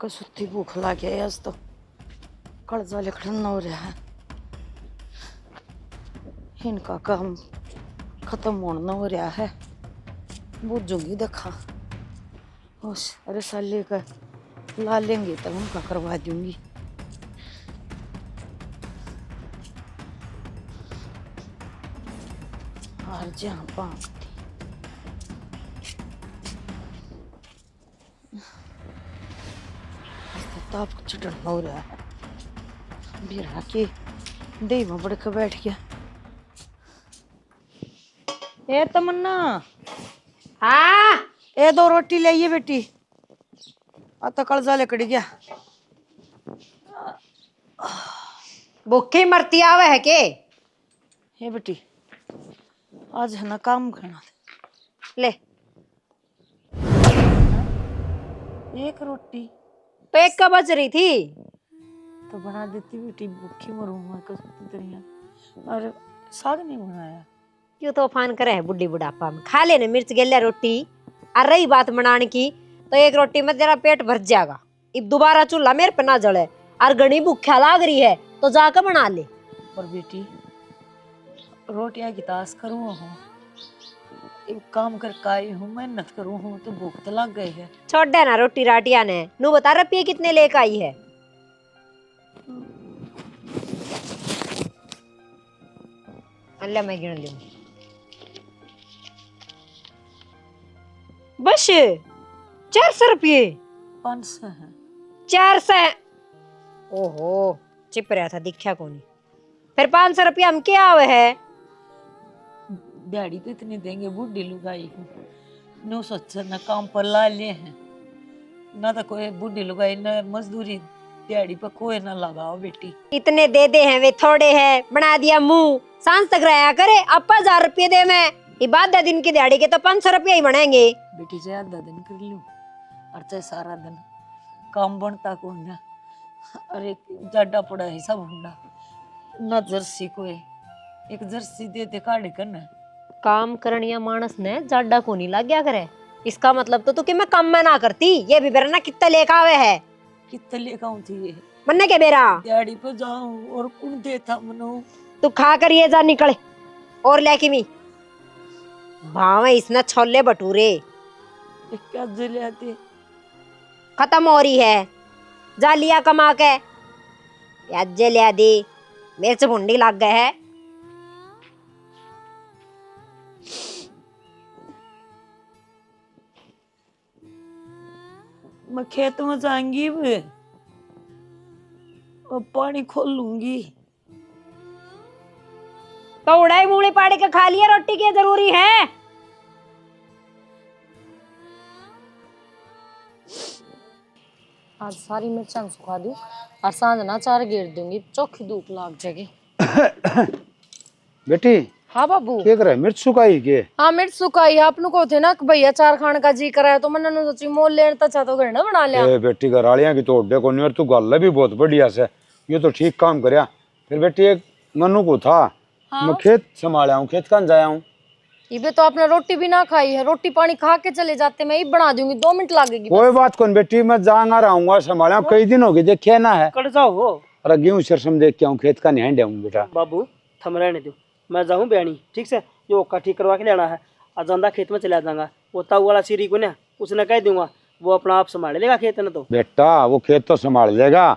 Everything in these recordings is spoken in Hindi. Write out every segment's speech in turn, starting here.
कसुत्ती भूख लागे है आज तो कळजा लिखण हो रहा है। इनका काम खत्म होना हो रहा है। बूझूंगी देखा उस रसाले का ला लेंगे तब उनका करवा दूंगी। और जहाँ पाँचती ताप चढ़न हो रहा है। बिरा के दही में बड़क बैठ गया। ए तमन्ना हाँ ए दो रोटी ले आइए बेटी। आता कलजा लकड़ी गया। भूखी मरती आवे है के हे बेटी आज है ना काम करना ले एक रोटी तो एक का बच रही थी तो बना देती बेटी। भूखी मरूं मैं कसम तरिया और साग नहीं बनाया। क्यों तूफान करे है बुढ़ी बुढ़ापा में। खा लेने मिर्च गलिया रोटी। और रही बात बनाने की तो एक रोटी में तेरा पेट भर जाएगा। अब दोबारा चूल्हा मेरे पे ना जले और घनी भूखा लाग रही है तो जाकर बना ले। पर बेटी रोटियां की ताश करूँ हूँ काम कर काई हूँ मेहनत करूँ हूँ तो भूख तो लग गई है। छोड़ दे ना रोटी राटिया ने। नू बता रुपये कितने लेकर आई है। अल्लाह मैं गिन लूं बस 400 रुपये 500 है 400। ओहो चिप रहा था दिखा को नहीं। फिर 500 रुपया हम क्या आवे है। दिहाड़ी तो इतनी देंगे बूढ़ी लुगाई हूँ। नो सोच न काम पर ला लिए हैं ना तो कोई बूढ़ी लुगाई न मजदूरी दिहाड़ी पर कोई ना लगाओ बेटी। इतने दे दे हैं वे थोड़े हैं बना दिया मुंह। सांस तक रहा करे आप 1000 रुपये दे मैं इबादत दिन की दिहाड़ी के तो 500 रुपये ही बनेंगे। बेटी चाहे आधा दिन कर लूं और चाहे सारा दिन काम बनता को ना। अरे जाडा पड़ा है सब हुंडा ना जर्सी को एक जर्सी दे दे काढ़ कर ना। काम करनिया मानस ने जाडा को नहीं लग गया करे। इसका मतलब तो कि मैं काम में ना करती। ये भी बेरा ना कितना लेकर आवे है। कितने लेकर आऊं थी ये मन्ने के बेरा दिहाड़ी पर जाऊं और कौन देता मनो। तू खा कर ये जा निकले और लेके मी भाव इसने छोले भटूरे क्या जले आते खत्म हो रही है। जा लिया कमा के प्याज लिया दी मिर्च भुंडी लग गए है। मैं खेत में जाऊंगी और पानी खोल लूंगी। तो उड़ाई मूली पाड़ी के खा लिया रोटी की जरूरी है। आज सारी मिर्चां सुखा दूं और सांझ ना चार घेर दूंगी चौखी धूप लाग जाएगी। बेटी हाँ बाबू क्या करे मिर्च सुखाई के। हाँ मिर्च सुखाई आपनु को थे ना कि भैया चार खाने का जी कराया तो मैंने सोची मोल लेने तक तो घर ना बना लिया। ए बेटी घरालियां की तो देखो नहीं और तू गल भी बहुत बढ़िया से ये तो ठीक काम करया। फिर बेटी एक मनु को था हाँ? मैं खेत संभाला हूँ खेत कहाँ जाया हूँ। ये तो आपने रोटी भी ना खाई है। रोटी पानी खा के चले जाते मैं ही बना दूंगी 2 मिनट लगेगी। कोई बात कौन बेटी मैं जाऊंगा रहूंगा संभाला कई दिन हो गए देखिए ना है। कट जाओ हो अरे गेहूँ सरसम देख के आऊँ खेत का नहीं हूँ बेटा। बाबू थम रहने दो मैं जाऊँ बयानी ठीक से ये ओका ठीक करवा के लेना है। अजंदा खेत में चला जाऊंगा वो ताऊ वाला सीरी को ना उसने कह दूंगा वो अपना आप संभाल लेगा खेत ने। तो बेटा वो खेत तो संभाल लेगा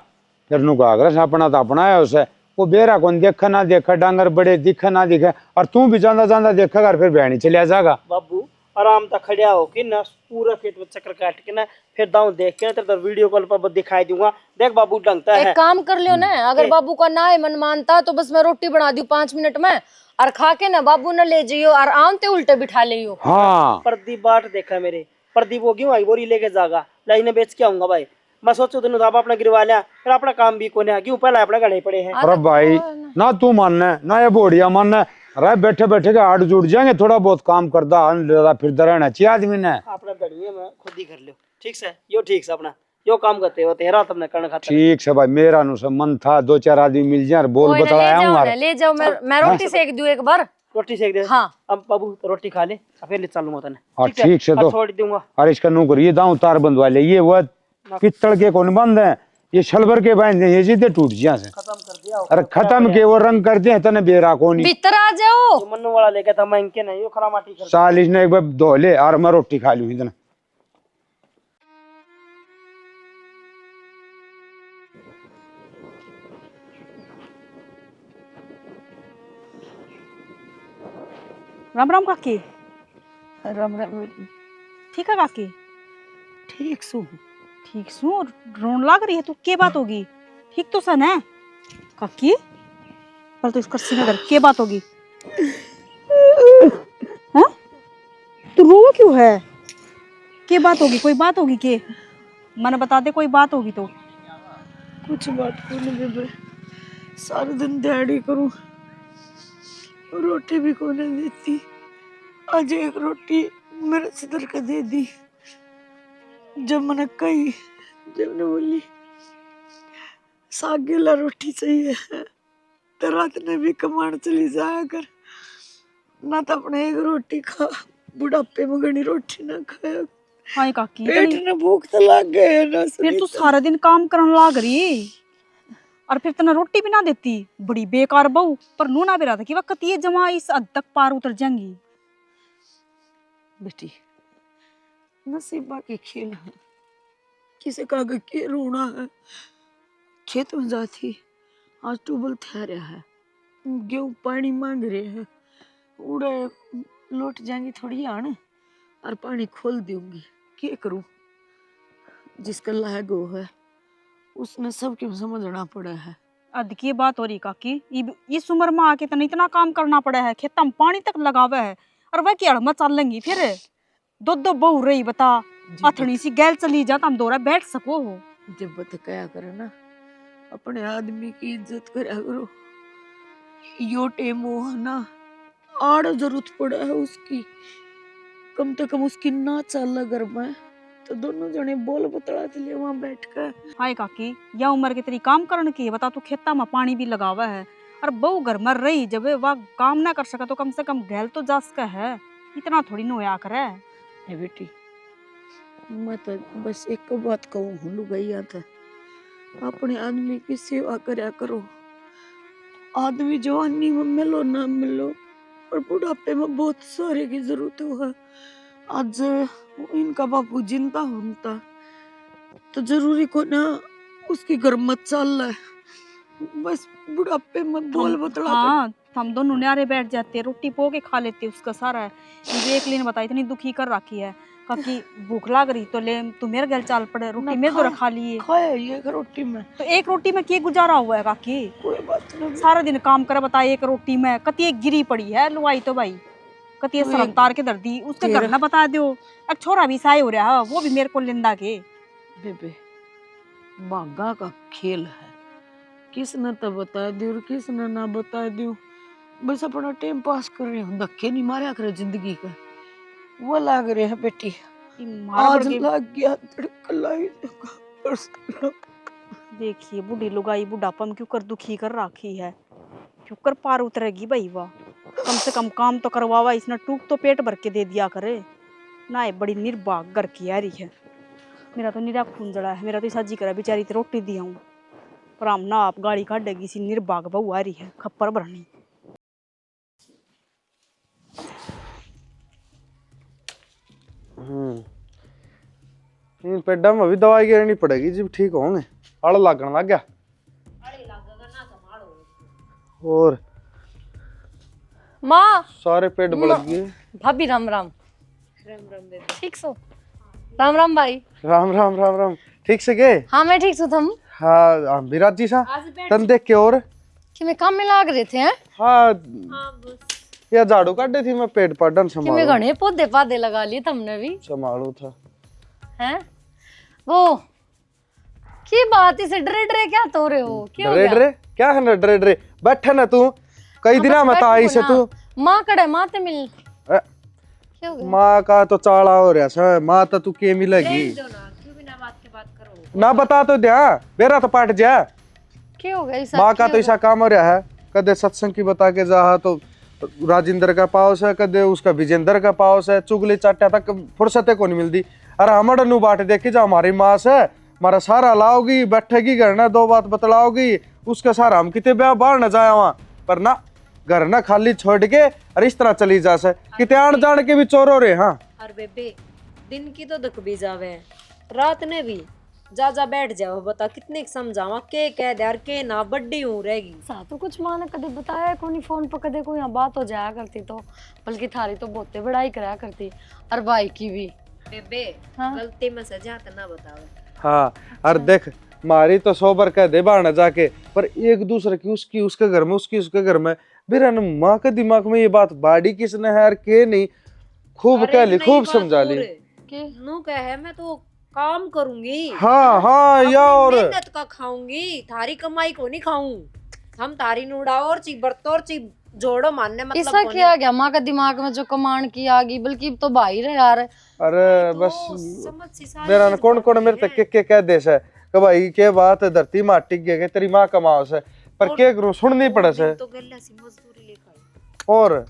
फिर नु कागरस अपना तो अपना है उसे वो बेरा कौन देखा ना देखा डांगर बड़े दिखा ना दिखे और तू भी जाना जाना देखा फिर बहनी चले जाएगा। बाबू आराम तक खड़ा हो के ना पूरा खेत में चक्कर काट के ना फिर दाऊ देख के तेरे वीडियो कॉल पर दिखाई दूंगा। देख बाबू ढंगता है। एक काम कर लियो ना अगर बाबू का ना है मन मानता तो बस मैं रोटी बना दूं 5 मिनट में और खा के ना बाबू ने ले जाइयो और आमते उल्टे बिठा लियो। हाँ प्रदीप बाट देखा मेरे प्रदीप वो क्यों आई बोरी लेके जागा लाइन बेच के आऊंगा भाई। मैं सोचू तेन दाबा अपना गिरवा लिया फिर अपना काम भी कोने क्यों पहले अपना गले पड़े हैं। अरे भाई ना तू मानना ना ये बोढ़िया मानना अरे बैठे बैठे के हाथ जुड़ जाएंगे थोड़ा बहुत काम करता फिर रहना चाहिए आदमी ने। अपना दड़िए मैं खुद ही कर लो ठीक से यो ठीक से अपना यो काम करते हो तेरा तुमने करना खाता ठीक से भाई मेरा मन था 2-4 आदमी मिल जाए बोल बतलाया हूँ ले जाओ मैं रोटी सेक दूं एक बार। रोटी सेक दे। हाँ अब बाबू तो रोटी खा ले फिर ले चलूंगा तने हाँ ठीक से दो छोड़ दूंगा। अरे इसका नौकरी दाऊ तार बंधवा ले ये वो पित्तल के कौन बंद है, ये शलवर के बांधे ये सीधे टूट जा से। खत्म कर दिया अरे खत्म के वो रंग कर दिए तने बेरा कोनी भीतर आ जाओ। जो मन्नू वाला लेके था मैं इनके नहीं यो खरा माटी कर साल इसने एक बार धो ले और मैं रोटी खा लूं इतना। राम राम काकी। राम राम बेटी। ठीक है काकी। ठीक सू ठीक सू रोन लाग रही है तू, के बात होगी? ठीक तो सन है काकी। पर तो इसका सिनेगर के बात होगी? हाँ तू रो क्यों है? के बात होगी? कोई बात होगी के? मैंने बता दे कोई बात होगी तो। कुछ बात को नहीं बेबे, सारे दिन दिहाड़ी करूं, रोटी भी को नहीं देती। आज एक रोटी मेरे सिदर का दे दी। जब मैंने कही, जब ने बोली साग गिला रोटी चाहिए तो रात ने भी कमाने चली जाया कर, ना तो अपने एक रोटी खा, बुढ़ापे में घनी रोटी ना खाया। हाँ काकी पेट ने भूख तो लग गए ना। फिर तू सारा दिन काम करने लाग रही और फिर तना रोटी भी ना देती। बड़ी बेकार बहू। पर नू ना भी रहा था कि वक्त ये जमा इस हद तक पार उतर जाएंगी। बेटी नसीबा के खेल है, किसी का के रोना है। खेत में जाती, आज ट्यूबवेल ठहरा है, गेहूं पानी मांग रहे हैं, उड़े लौट जाएंगी थोड़ी आने और पानी खोल दूंगी। क्या करूं? जिसका लायक वो है उसने सबके समझना पड़ा है। अद की बात हो रही काकी, इस उम्र में आके तने इतना काम करना पड़ा है, खेत में पानी तक लगावे है और वह की अड़मा चल लेंगी। फिर दो दो बहू रही बता, अथनी सी गैल चली जा तुम दोरा बैठ सको हो। जब बत क्या करे ना, अपने आदमी की इज्जत करा करो। यो टेम वो है ना, आड़ जरूरत पड़ा है उसकी, कम से कम उसकी ना चल घर में तो दोनों जने बोल बतला लिए वहां बैठ कर। हाय काकी, यह उम्र के तेरी काम करने की है बता, तू खेता में पानी भी लगावा है और बहू घर में रही, जब वह काम ना कर सका तो कम से कम गैल तो जा सका है। इतना थोड़ी नोया करे। है बेटी, मैं तो बस एक बात कहूँ हूँ लुगाइया था, अपने आदमी की सेवा करया करो। आदमी जवानी में मिलो ना मिलो और बुढ़ापे में बहुत सारे की जरूरत है। आज इनका बापू जिंदा होता तो जरूरी को ना उसकी घर मत चल है, बस बुढ़ापे में बोल बतला। हाँ हम दोनों न्यारे बैठ जाते, रोटी पो के खा लेते, उसका सारा है। मुझे एक ने बताई इतनी दुखी कर रखी है काकी, भूख लाग रही तो ले तू मेरे घर चाल पड़े, रोटी मेरे द्वारा खा लिए। खाया ये रोटी में तो एक रोटी में क्या गुजारा हुआ है काकी? कोई बात नहीं। सारा दिन काम करे बता, एक रोटी में कती एक गिरी पड़ी है लुआई तो भाई, कती तो शर्म तार के दर्दी उसके घर ना बता दो। एक छोरा भी साय हो रहा है, वो भी मेरे को लिंदा के। बेबे बागा का खेल है, किसने तो बता दी और किसने ना बता दी, बस अपना टाइम पास कर रहे हो, धक्के नहीं मारा करे जिंदगी का। वो लाग रहे हैं बेटी, आज लग गया तड़कलाई। देखिए बूढ़ी लुगाई बुढ़ापा में क्यों कर दुखी कर रखी है, क्यों कर पार उतरेगी भाई। वाह कम से कम काम तो करवावा, इसने टूक तो पेट भर के दे दिया करे ना। ये बड़ी निर्भाग घर की आ रही है। मेरा तो निरा खून जड़ा है, मेरा तो साजी करा बेचारी तो रोटी दिया हूँ, पर हम ना आप गाड़ी काटेगी सी निर्भाग बहू आ रही है खप्पर भरनी। इन पेड़ा में भी दवाई गिरनी पड़ेगी जब ठीक होंगे। अड़ लगन लग गया और माँ सारे पेड़ बढ़ गए। भाभी राम राम। राम राम बेबी, ठीक सो? राम राम भाई। राम राम राम राम। ठीक से गए? हाँ मैं ठीक सो। तुम? हाँ हम भी राजी सा तन देख के और कि मैं काम में लाग रहे थे हैं। हाँ या झाड़ू काटे थी मैं, पेड़ पड़न कि मैं संभालो घने पौधे पाधे लगा लिए तुमने भी संभालो था हैं। वो की बात इसे डरे डरे क्या तो रहे हो? क्या हो डरे गया? डरे क्या है ना डरे डरे बैठे ना तू कई दिन बस मत बैठो आई से ना। तू माँ कड़े माँ ते मिल अ, क्या हो गया? माँ का तो चाला हो रहा सा, माँ तो तू के मिलेगी ना बता तो दिया बेरा तो पाट जा। क्या हो गया इस माँ का तो ऐसा काम हो रहा है, कदे सत्संग की बता के जा तो राजेंद्र का पाउस है, कदे उसका विजेंद्र का पाउस है, चुगली चाटा तक फुर्सत को नहीं मिलती। अरे हमारे नु बाट देख के जा हमारी माँ से हमारा सारा लाओगी, बैठेगी घर ना, 2 बात बतलाओगी, उसका सारा हम कितने ब्याह बाहर न जाए वहां पर ना, घर ना खाली छोड़ के और इस तरह चली जा से कितने आन जान के भी चोर हो रहे। हाँ और बेबे दिन की तो दुख भी जावे, रात ने भी जा जा बैठ जाओ, बता कितने समझावा के कह दे यार के ना बड्डी हूँ रहेगी। सा तो कुछ माँ ने कदे बताया कोनी, फोन पर कदे कोई बात हो जाया करती तो, बल्कि थारी तो बहुते बड़ाई कराया करती, और भाई की भी। बेबे हाँ? गलती में सजा तो ना बतावे। हाँ और देख मारी तो 100 बार कह दे बाहर न जाके, पर एक दूसरे की उसकी उसके घर में, उसकी उसके घर में, मेरा माँ के दिमाग में ये बात बाड़ी किसने है यार के नहीं, खूब कह ली, खूब समझा ली। नू कह है मैं तो काम करूंगी, हाँ हाँ अपनी यार मेहनत का खाऊंगी, थारी कमाई को नहीं खाऊं, हम तारी नूड़ाओ और ची बरतो और ची जोड़ो मानने मतलब ऐसा कोनी। क्या गया माँ का दिमाग में जो कमांड की आ गई, बल्कि तो भाई रहे यार। अरे तो बस समझ सी सारी मेरा चीज कौन कौन बात मेरे है। तक के कह दे से कि भाई के बात धरती माटी के तेरी माँ कमाओ से, पर और- के करूं सुननी पड़े से। तो गल्ला सी मजदूरी लेकर और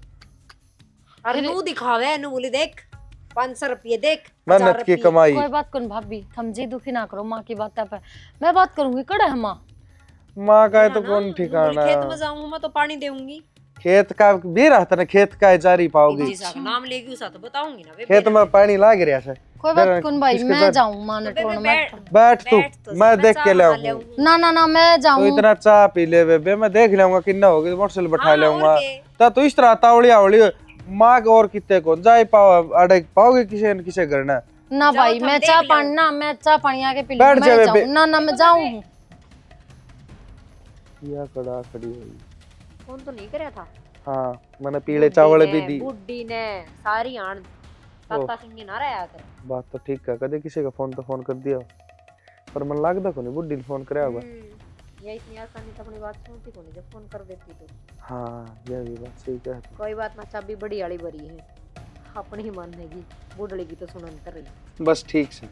नू दिखावे, नू बोली देख 500 रुपये देख, मेहनत 1000 की रुपये। कमाई। कोई बात कौन भाभी, थम जी दुखी ना करो माँ की बात पे, मैं बात करूंगी कड़ा है माँ। माँ का है तो ना, कौन नू बोली ठिकाना, खेत में जाऊं मैं तो पानी देऊंगी, खेत का भी रहता ना, खेत का जारी पाओगी, जिसा का नाम लेगी उसा तो बताऊंगी ना बेबे। खेत में पानी लाग रहा से। कोई मेरा बात कौन भाई, किसके मैं साथ? जाऊँ माँ ने तो बेबे टोन बैठ मत। बैठ तू, बैठ तो मैं सही, देख के ले चाह आऊंगा। आऊंगी। ना ना ना मैं तो जाऊँ। इतना चाह पी ले बेबे, मैं देख लूंगा कितना होगी, तो मोटरसाइकिल बैठा हाँ, लूंगा। और के? तो इस तरह तावड़ी आवड़ी माँ को और कितने को जाए पाओ, अड़े पाओगे किसी न किसी घर ना। ना जाओ भाई तुम मैं देख चाह लो। पानी ना, मैं चाह पानी आके पी बैठ लूँ, जा मैं बेबे। जाऊँ ना ना मैं जाऊँ। या कड़ा खड़ी हुई। फोन तो नहीं करया था। हाँ मैंने पीले चावल भी दी। बुड्ढी ने सारी आन ताता सिंह ना रहा कर। बात तो ठीक है, कदे किसी का फोन तो फोन कर दिया, पर मन लगता को नहीं बुड्ढी ने फोन कराया होगा। ये इतनी आसानी से अपनी बात सुनती को नहीं जब फोन कर देती तो। हाँ यह भी बात सही है। कोई बात ना, चाबी बड़ी आड़ी बरी है, अपनी ही मानेगी, बुढ़ड़ी की तो सुनंतर रही। बस ठीक से,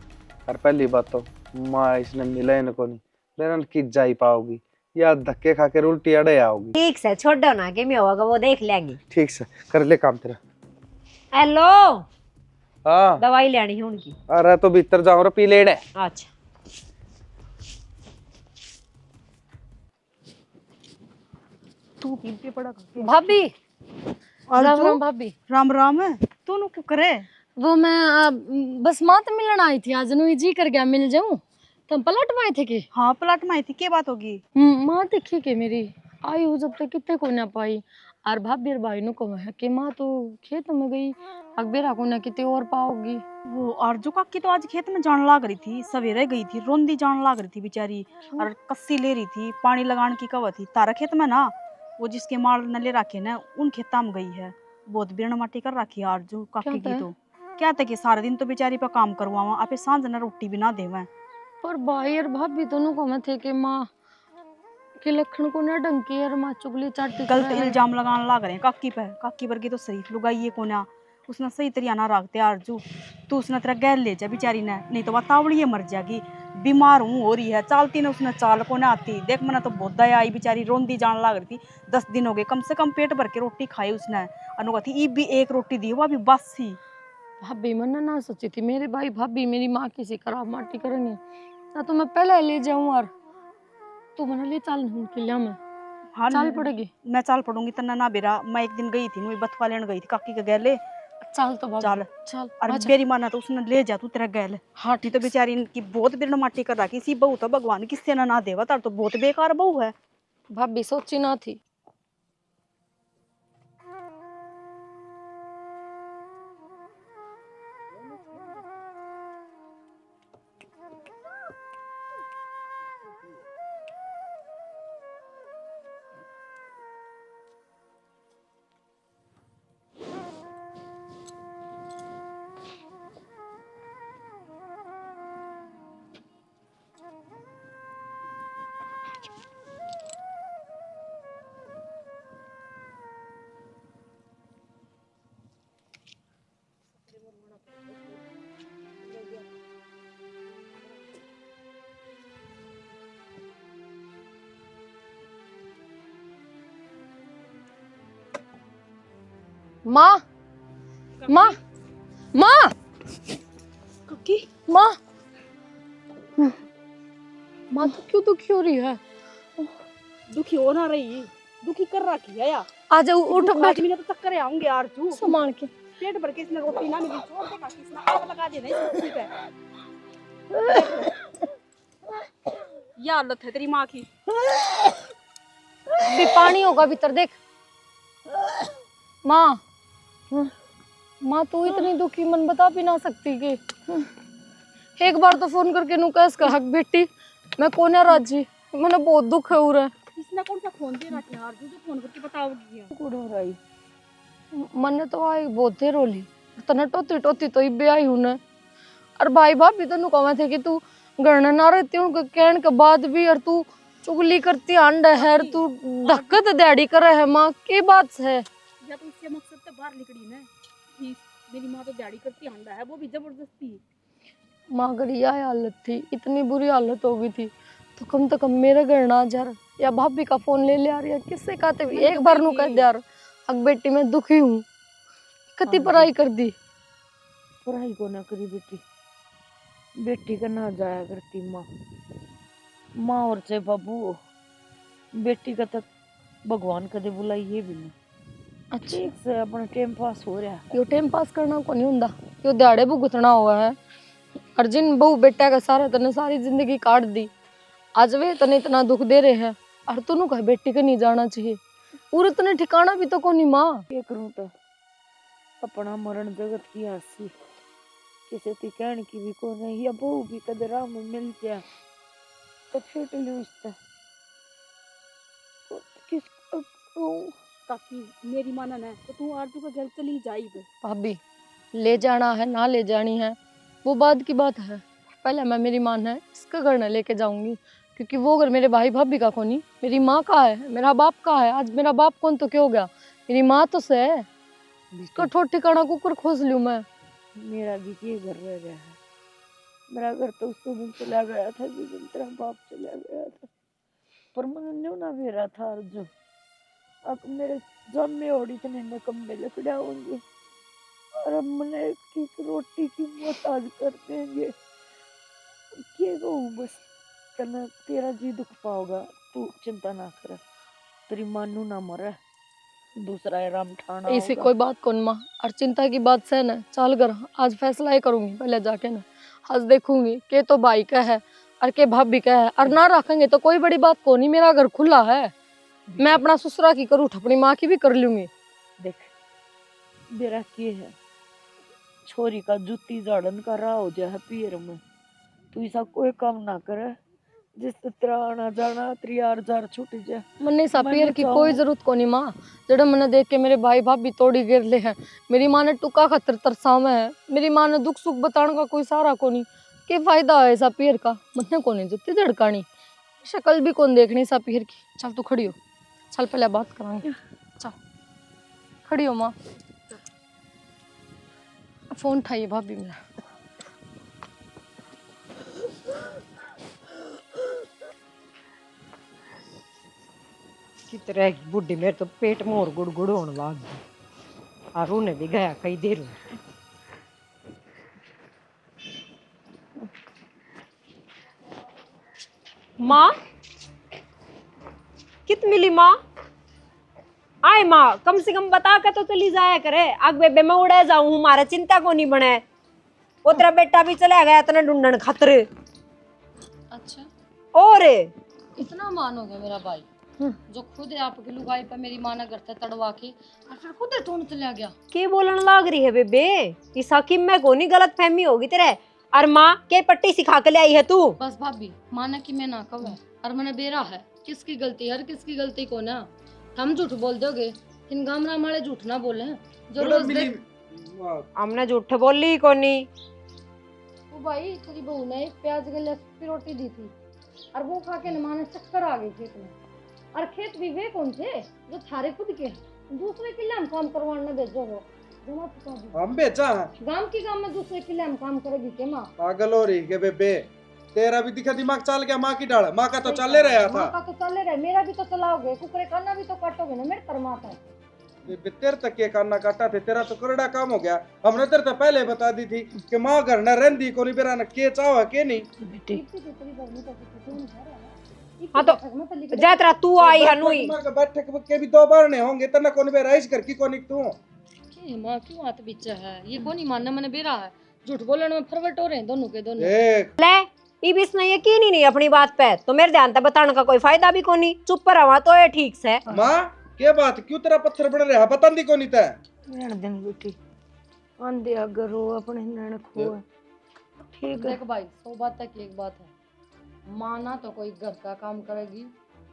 और पहली बात तो माँ इसने मिला इनको नहीं, मेरा की जाई पाओगी या धक्के खा के उल्टी अड़े आओगी। ठीक से छोड़ो ना, के में होगा वो देख लेंगे। ठीक से कर ले काम तेरा। हेलो, हाँ दवाई लेनी है उनकी। अरे तो भीतर जाओ रे पी लेने। अच्छा तू पीछे पड़ा कर। भाभी और राम तू? राम भाभी। राम राम है, तू नु क्यों करे? वो मैं बस माँ तो मिलन आई थी आज, नु जी कर गया मिल जाऊं, तुम पलट में आए थे कि? हाँ प्लाट में आई थी, क्या बात होगी? माँ देखी के मेरी आई हूँ जब तक कितने को ना पाई, और भाभी और भाई नु को है कि माँ तो खेत में गई, अकबेरा को ना कितने और पाओगी। वो आरजू काकी तो आज खेत में जान लाग रही थी, सवेरे गई थी, रोंदी जान लाग रही थी बेचारी, और कस्सी ले रही थी, पानी लगाने की कवा थी। तारा खेत में ना, वो जिसके माल न ले रखे ना, उन खेता में गई है, बहुत बिरण माटी कर रखी है आरजू काकी की। तो क्या था कि सारा दिन तो बेचारी पे काम करवावा, आपे सांझ न रोटी भी ना देवे। पर भाई और भाभी दोनों को मैं थे कि माँ के लखन को ना डंकी और माँ चुगली चाटी गलत इल्जाम लगाने लाग रहे हैं काकी पे। काकी वर्गी तो शरीफ लुगाई है को ना, उसने सही तरीका ना रखते आरजू, तू उसने तेरा गैर ले जा बेचारी ने, नहीं तो वह तावड़ी मर जाएगी। बीमार हूँ हो रही है, चालती ने उसने चाल को ना आती, देख मैंने तो बहुत दया आई, बेचारी रोंदी जान लाग रही थी। 10 दिन हो गए कम से कम पेट भर के रोटी खाई उसने, अनु थी ई भी एक रोटी दी, वो भी बस ही। भाभी मैंने ना सोची थी मेरे भाई भाभी मेरी माँ किसी खराब माटी करेंगे ना, तो मैं पहले ले जाऊं और तू मैंने ले चाल नहीं के लिया मैं हाँ चाल पड़ेगी। मैं चाल पड़ूंगी तना ना बेरा। मैं एक दिन गई थी, मैं बथवा लेने गई थी काकी के गैले। चाल तो भाभी चाल चाल और आजा। मेरी माना तो उसने ले जा तू तेरा गैल। हाँ तो बेचारी इनकी बहुत बिरण माटी कर रखी सी बहू, तो भगवान किससे ना देवा, तार तो बहुत बेकार बहू है। भाभी सोची ना थी। माँ माँ माँ काकी माँ माँ तो क्यों दुखी हो रही है? दुखी हो ना रही, दुखी कर रखी है यार। आज उठ बैठ, मैंने तो चक्कर आऊंगे यार तू संभाल के। पेट भर के इसने रोटी ना मिली, छोड़ दे काकी, इसने आग लगा देना इस कुर्सी पे। या हालत है तेरी माँ की। भी पानी होगा भीतर देख। माँ, माँ तू इतनी दुखी मन बता भी ना सकती कि एक बार तो फोन करके नु कह इसका हक बेटी मैं कोने राजी, मैंने बहुत दुख है उरे। इसने कौन सा फोन दे रखा यार, तू जो फोन करके बताओगी यार। कुड़ हो रही मने तो आई बहुत देर होली तने टोती टोती तो इबे आई हूं ने। और भाई भाभी तनु कहवे थे कि तू गणना ना रहती हूं कहण के बाद भी और तू चुगली करती अंड है तू धक्कत दिहाड़ी करे है। माँ की बात है या तो इसके मकसद से बाहर निकली ना कि मेरी माँ तो दिहाड़ी करती अंडा है, वो भी जबरदस्ती। माँ अगर यह हालत थी, इतनी बुरी हालत हो गई थी तो कम से कम मेरे घर ना जा या भाभी का फोन ले लिया या किससे कहते भी एक बार नु कह दे यार अग बेटी मैं दुखी हूँ। कति पढ़ाई कर दी, पढ़ाई को ना करी बेटी, बेटी का ना जाया करती माँ। माँ और चाहे बाबू हो, बेटी का तक भगवान कदे बुलाइए भी नहीं। अच्छा ठीक से अपना टाइम पास हो रहा है। यो टाइम पास करना को नहीं हुंदा, यो दिहाड़े भुगतना हुआ है। और जिन बहू बेटा का सारा तने सारी जिंदगी काट दी, आज वे तने इतना दुख दे रहे हैं और तू कह बेटी के नहीं जाना चाहिए। पूरे तने ठिकाना भी तो को नहीं माँ। क्या करूं तो अपना मरण जगत की हंसी किसी ती कहने की भी को नहीं, या बहू भी कदे राह में मिल जाए तो छूट लूं इससे किस काकी मेरी माना ना तो तू आरजू का घर चली जाई बे। भाभी ले जाना है ना ले जानी है वो बाद की बात है, पहले मैं मेरी माँ है इसका घर न लेके जाऊंगी क्योंकि वो घर मेरे भाई भाभी का को नहीं, मेरी माँ का है, मेरा बाप का है। आज मेरा बाप कौन तो क्या हो गया, मेरी माँ तो से है। इसका ठोट ठिकाना कुकर खोज लूं मैं। मेरा भी ये घर रह गया है। मेरा घर तो उस दिन चला गया था जिस दिन तेरा बाप चला गया था, पर मैंने ना मेरा था अर्जुन। अब मेरे जम्मे ओड़ी थे मैंने कम्बे लकड़ा होंगे और अब मैंने की रोटी की मोहताज कर देंगे। क्या कहूँ बस करना, तेरा जी दुख पाओगा, तू चिंता ना कर, तेरी मानू ना मरे, दूसरा आराम ठाना ऐसी होगा। कोई बात कौन माँ, और चिंता की बात से न चल कर आज फैसला ही करूंगी पहले जाके ना। आज देखूंगी के तो भाई का है और के भाभी का है, और ना रखेंगे तो कोई बड़ी बात को नहीं, मेरा घर खुला है। मैं अपना ससुरा की करूँ अपनी माँ की भी कर लूंगी। देख मेरा के है, छोरी का जूती झाड़न का राह हो जाए पीर में, तू ऐसा कोई काम ना करे जिस तेरा आना जाना तेरी यार जार छूट जाए। मन्ने सा मैंने पीर की चाहूं- कोई जरूरत को नहीं माँ, जड़ा मैंने देख के मेरे भाई भाभी तोड़ी गिर ले हैं। मेरी माँ ने टुका खतर तरसाव है, मेरी माँ ने दुख सुख बताने का कोई सहारा को नहीं। के फायदा है ऐसा पीर का, मन्ने को नहीं जुत्ती झड़कानी, शक्ल भी कौन देखनी सा पीर की। चल तू खड़ी हो, चल पहले बात करांगे, चल खड़ी हो माँ। फोन उठाइए भाभी मेरा। कितरे बुढ़ी मेरे तो पेट में और गुड़गुड़ होने लग गई और उन्हें भी गया कई देर में। माँ कित मिली माँ? आए माँ कम से कम बता के तो चली जाया करे, आग बेबे मैं उड़े जाऊं हमारा चिंता को नहीं बने। वो तेरा बेटा भी चला गया इतने ढूंढन खातर। अच्छा और इतना मान हो गया मेरा भाई जो खुद आपकी लुगाई पर मेरी माँ ने घर से तड़वा के और फिर खुद ढूंढ चला गया। के बोलन लाग रही है बेबे, इस हकीम में कोनी गलत फहमी होगी तेरे। और माँ के पट्टी सिखा के ले आई है तू? बस भाभी माना कि मैं ना कहूँ और मैंने बेरा है किसकी गलती है, किसकी गलती को ना। हम झूठ बोल दोगे इन गामरा माले झूठ ना बोले जो रोज देख। हमने झूठ बोली कोनी। वो भाई तेरी बहू ने एक प्याज के लस्सी रोटी दी थी और वो खा के न माने चक्कर आ गई खेत में। और खेत भी वे कौन थे जो थारे खुद के, दूसरे किले हम काम करवाने भेजो हो। जमा चुका दी हम बेचा है गांव की गांव में दूसरे किले हम काम करेगी के माँ। पागल हो रही के बेबे, तेरा भी दिखा दिमाग चल गया माँ की डाल, माँ का तो चले रहा माँ था। का तो चले रहे, मेरा भी तो चलाओगे, कुकरे खाना भी तो काटोगे ना मेरे तरमाता है। तेरे तक के काना काटा थे, तेरा तो करड़ा काम हो गया। हमने तेरे तो पहले बता दी थी कि माँ घर न रहती को नहीं, बेरा न के चाहो है के नहीं। बेटी हाँ तो जातरा तू आई हनुई बैठक के भी 2 बार ने होंगे तना कोन बेरा इस घर की कोनी तू। के माँ क्यों हाथ बीच है ये कौन ही मानने मैंने बेरा है झूठ बोलने में फरवट हो रहे हैं दोनों के दोनों। देख ले इब इसने यकीन ही नहीं अपनी बात पे, तो मेरे ध्यान तक बताने का कोई फायदा भी कोनी, चुप रहा तो ये ठीक से। माँ के बात क्यों तेरा पत्थर बन रहा बता दी कोनी ते। रहने देन बेटी, आंधे अगर रो अपने नैन खो ठीक है। देख भाई 100 बात है कि एक बात है, माँ ना तो कोई घर का काम करेगी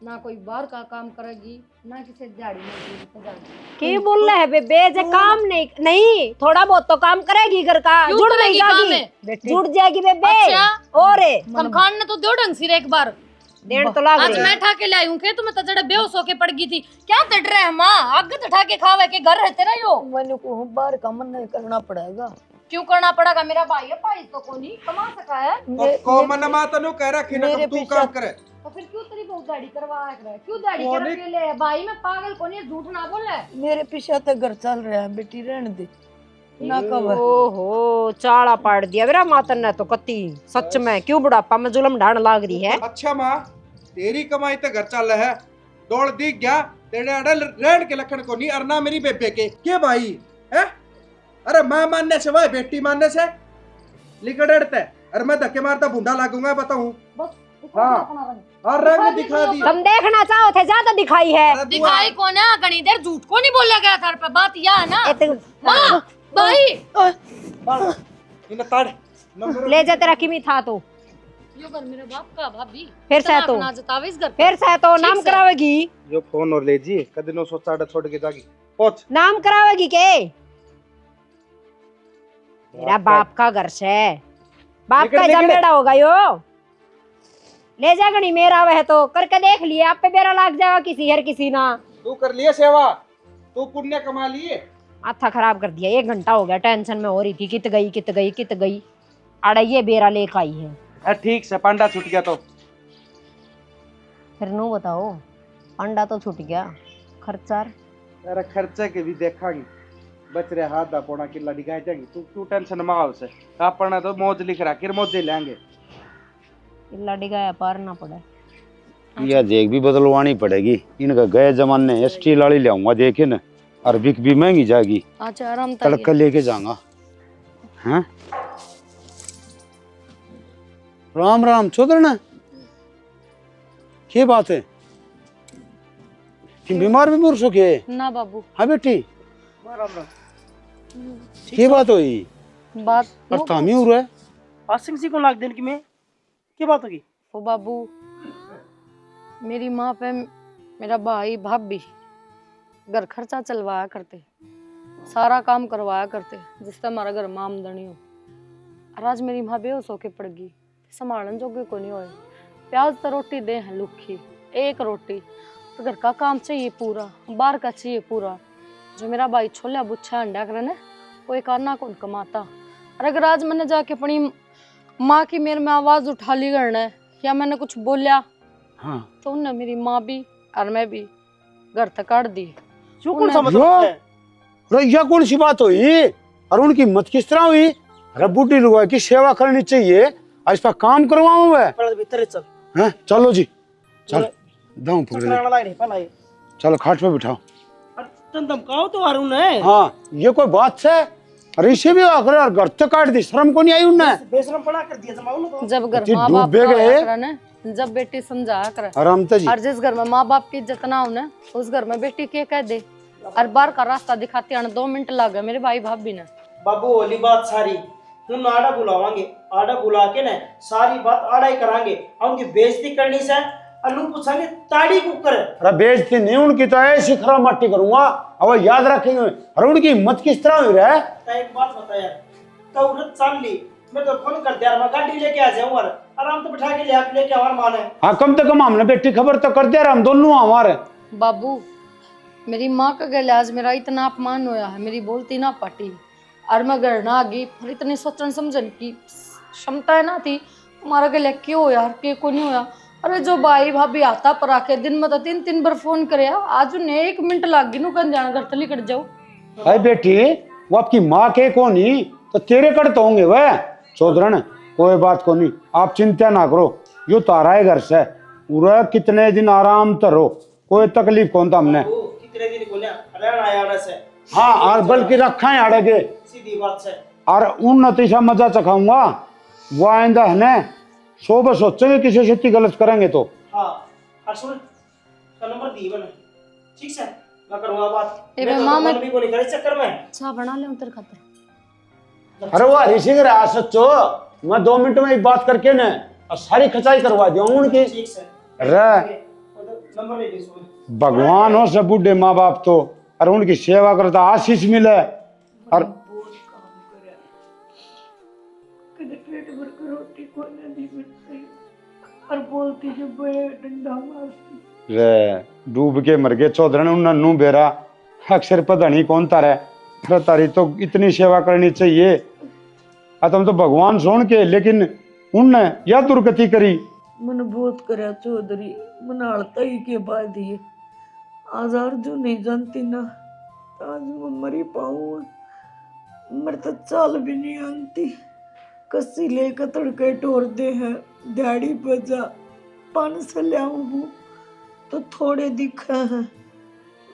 ना कोई बाहर का काम करेगी ना किसी दिहाड़ी मजदूरी पे जाएगी। की बोल रहा है बेबे, जे काम नहीं थोड़ा बहुत तो काम करेगी घर का, क्यों जुड़ करेगी नहीं काम जाएगी, है? जुड़ जाएगी बेबे। अच्छा? और कम खान ने तो दो ढंग से एक बार देर तो लाग आज रही मैं ठा के लाई हूं के तुम्हें तो जड़े बेहोश होके पड़ गई थी। क्या तड़ रहे है माँ, आग तो ठा के खावे के घर रहते रहो यो। मैंने को बाहर का मन नहीं करना पड़ेगा। क्यों करना पड़ेगा, मेरा भाई है, भाई तो कोनी कमा सका है। को मन मा तनु कह रखी ना मेरे तू पीछे- काम करे। तो फिर क्यों तेरी बहुत दाढ़ी करवा रहा है, क्यों दाढ़ी कौन कर है? के ले भाई मैं पागल कोनी है, झूठ ना बोल है। मेरे पीछे तो घर चल रहा है बेटी, रहने दे ना कब। ओहो चाड़ा पाड़ दिया मेरा मातन ने तो कत्ती, सच में क्यों बुढ़ापा में जुलम ढाण लाग रही है। अच्छा माँ तेरी कमाई तो घर चल है, दौड़ दिख गया तेरे अड़ल रेड के लखन को नहीं अरना मेरी बेबे के भाई है। अरे माँ मानने से वह बेटी मानने से लिकड़ते, अरे मैं धक्के मारता भूंडा लागूंगा बताऊं। हाँ और रंग दिखा दी। तुम देखना चाहो थे ज्यादा दिखाई है। अरे तू दिखाई कौन है, घनी देर झूठ को नहीं बोला गया था, पर बात यह है ना माँ भाई इन्हें ताड़ नंबर ले जा तेरा किमी था तो यो घर मेरे बाप का भाभी फिर से तो ना जतावे इस घर पे। फिर से तो नाम से। करावेगी, जो फोन और ले जी कद 900 छोड़ के जागी पहुंच। नाम करावेगी के मेरा बाप का घर से, बाप निकल, का निकल। जमेड़ा होगा यो। ले जा गणी मेरा वह तो करके देख लिए, आप पे बेरा लाग जाएगा किसी हर किसी ना। तू कर लिए सेवा, तू पुण्य कमा लिए। माथा खराब कर दिया, 1 घंटा हो गया टेंशन में हो रही थी कित गई अड़ा ये बेरा लेकर आई है। ठीक से पांडा छूट गया तो फिर नो बताओ, अंडा तो छूट गया, खर्चा तेरा खर्चे के भी देखांगे, बच रहे हाथ दा पौना किला दिखाई जाएंगे। तू टेंशन माओ से अपना तो मौज लिख रहा किर मौज लेंगे। किला डिगाया पार ना पड़े। यह देख भी बदलवानी पड़ेगी, इनका गए जमाने स्टील वाली लाऊंगा देखे न, और बिक भी महंगी जाएगी, अच्छा आराम तड़का लेके जाऊंगा। हाँ राम राम चौधरना, क्या बात है कि बीमार सो के। ना बाबू हाँ बेटी राम राम। क्या बात हुई, बात और तामी हो रहा है। आसिंग सी को लाग देन की में क्या बात होगी। ओ बाबू मेरी माँ पे मेरा भाई भाभी घर खर्चा चलवाया करते, सारा काम करवाया करते जिससे हमारा घर में आमदनी हो। और आज मेरी माँ बेहोश होके पड़ गई, संभालन जोगे को नहीं होए। प्याज तो रोटी दे हैं लुखी, 1 रोटी तो घर का काम चाहिए पूरा, बाहर का चाहिए पूरा। जो मेरा भाई छोला बुच्छा अंडा करे ना वो एक आना कौन कमाता। और अगर आज मैंने जाके अपनी माँ की मेरे में आवाज उठा ली करना है या मैंने कुछ बोलिया हाँ तो उन्हें मेरी माँ भी और मैं भी घर तक काट दी। क्यों कौन सा यो। मतलब है। अरे यह कौन सी बात हुई, और उनकी मत किस तरह हुई। अरे बुढ़ी लुगाई की सेवा करनी चाहिए, इस पर काम करवाऊं मैं। पहले भीतर चल हैं चलो जी चल, दाऊं पकड़ ले, चकराना लाए नहीं पहला ये चलो खाट पे बिठाओ। तुम धमकाओ तो अरुण है हाँ ये कोई बात है, अरे इसे भी आकर और घर तो काट दी, शर्म को नहीं आई उन्हें। बेशरम पड़ा कर दिया जमाओ ना तो। जब घर इतनी माँ बाप डूबे का गए। होया करे ना, जब बेटी समझा करे, आराम जी और जिस घर में माँ बाप की इज्जत ना हो ना उस घर में बेटी के कह दे। और बाहर का रास्ता दिखाते आने 2 मिनट लग गए मेरे भाई भाभी ने। बाबू होली बात सारी हम आड़ा बुलावांगे, आड़ा बुला के ना सारी बात आड़ा ही करांगे। उनकी बेइज्जती करनी से अनु पूछांगे ताड़ी कुकर। अरे बेइज्जती नहीं उनकी तो ऐसी खराब मट्टी करूंगा, अब याद रखेंगे। अरे उनकी हिम्मत किस तरह हुई रहा है। एक बात बता यार, तो उन्हें चाल ली मैं तो फोन कर दिया, मैं गाड़ी लेके आ जाऊं और आराम से बिठा के लेके हमारे मान है। हाँ कम से कम हमने बेटी खबर तो कर दिया, हम दोनों हमारे। बाबू मेरी माँ का गले आज मेरा इतना अपमान होया है, मेरी बोलती ना पाटी और मैं घर ना आ गई, पर इतनी सोचन समझन की क्षमता है ना थी हमारा गले क्यों होया और के को नहीं होया। अरे जो भाई भाभी आता पर आके दिन में तो 3-3 बार फोन करे, आज उन्हें 1 मिनट लागी नु कन जाना घर तली कट जाओ। अरे बेटी वो आपकी माँ के को नहीं तो तेरे कट तो होंगे वह चौधरन, कोई बात को नहीं, आप चिंता ना करो, यो तारा है घर से पूरा कितने दिन आराम करो, कोई तकलीफ कौन था हमने। कितने दिन बोलिया रहना आया से। हाँ और बल्कि रखा है अड़गे सीधी बात से। और उन्नति से मजा चखाऊंगा वो आइंदा है ना, सो बस सोचेंगे किसी से इतनी गलत करेंगे तो। हाँ और सुन का नंबर दी बने ठीक से, मैं करूंगा बात। ए मैं तो मामा भी को नहीं करे चक्कर में। अच्छा बना ले उतर खातर। अरे वो ऋषि के रहा सच्चो, मैं 2 मिनट में एक बात करके न और सारी खचाई करवा दिया उनकी। ठीक से अरे नंबर ले ली सुन। भगवान हो सब बूढ़े माँ बाप तो, और उनकी सेवा करता आशीष मिले। और पेट भर कर रोटी को नहीं मिलती और बोलती जो बे डंडा मारती। रे डूब के मर गए चौधरन उन्नू बेरा, अक्षर पता नहीं कौन तारा है, तारी तो इतनी सेवा करनी चाहिए। तुम तो भगवान सोन के, लेकिन उनने या दुर्गति करी। मन बहुत करया चौधरी, मन हड़ता ही के बाद ही आज अर्जुन नहीं जानती ना, आज मैं मरी पाऊँ, मेरे तो चाल भी नहीं आती। कसी लेकर तड़के टोरते हैं, दिहाड़ी बजा 500 लियाऊँ तो थोड़े दिखा है,